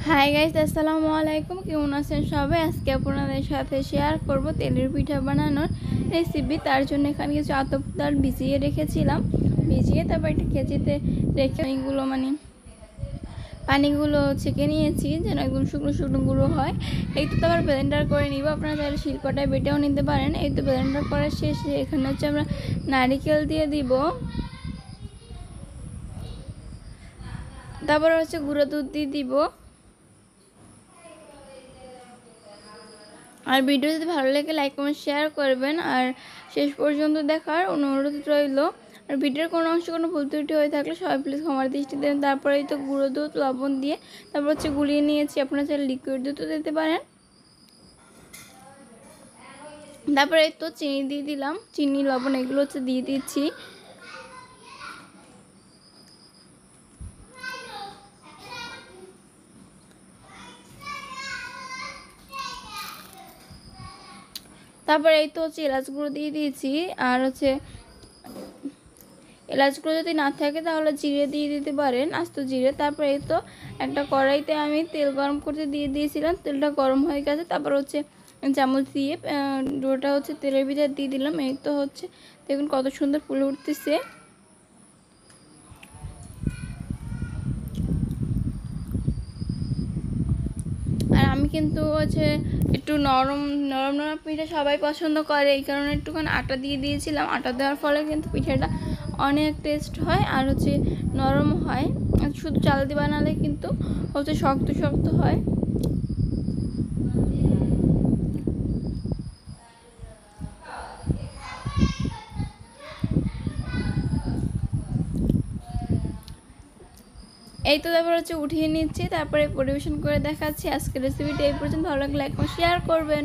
Hi guys, আসসালামু আলাইকুম। কেমন আছেন সবাই? আজকে আপনাদের সাথে শেয়ার করব তেলের পিঠা বানানোর রেসিপি। তার জন্য এখানে কিছু আতপ চাল ভিজিয়ে রেখেছিলাম, ভিজিয়ে তারপর একটা কেজিতে রেখে পানিগুলো ছেঁকে নিয়েছি যেন একদম শুকনো শুকনো গুঁড়ো হয়। এই তো আবার ব্লেন্ডার করে নিব। আপনারা চাইলে শিলপাটায় বেটেও নিতে পারেন। এই তো ব্লেন্ডার করার শেষে এখানে আমরা নারিকেল দিয়ে দিব, তারপর গুঁড়ো দুধ দিয়ে দিব। আর ভিডিও যদি ভালো লাগে লাইক কমেন্ট শেয়ার করবেন, আর শেষ পর্যন্ত দেখার অনুরোধ রইল। আর ভিডিওর কোনো অংশ কোনো ভুল ত্রুটি হয়ে থাকলে সবাই প্লিজ ক্ষমার দৃষ্টি দেবেন। তারপরেই তো গুঁড়ো দুধ লবণ দিয়ে তারপর গুলিয়ে নিয়েছি। আপনারা চাইলে লিকুইড দুধও দিতে পারেন। তারপরে তো চিনি দিয়ে দিলাম, চিনি লবণ এগুলো দিয়ে দিচ্ছি। তারপরে এই তো এলাচ গুঁড়ো দিয়ে দিয়েছি। আর এলাচগুলো যদি না থাকে তাহলে জিরে দিয়ে দিতে পারেন, আস্ত জিরে। তারপরে এই তো একটা কড়াইতে আমি তেল গরম করতে দিয়ে দিয়েছিলাম, তেলটা গরম হয়ে গেছে। তারপর চামচ দিয়ে ডোটা তেলের ভিতরে দিয়ে দিলাম। এই তো দেখুন কত সুন্দর ফুলে উঠতেছে। আর আমি কিন্তু একটু নরম নরম নরম পিঠা সবাই পছন্দ করে, এই কারণে একটুখানি আটা দিয়ে দিয়েছিলাম। আটা দেওয়ার ফলে কিন্তু পিঠাটা অনেক টেস্ট হয় আর নরম হয়। শুধু চাল দিয়ে বানালে কিন্তু শক্ত শক্ত হয়। এই তো তারপর উঠিয়ে নিচ্ছি, তারপরে পরিবেশন করে দেখাচ্ছি। আজকের রেসিপিটা এই পর্যন্ত। ভালো লাগলে লাইক শেয়ার করবেন।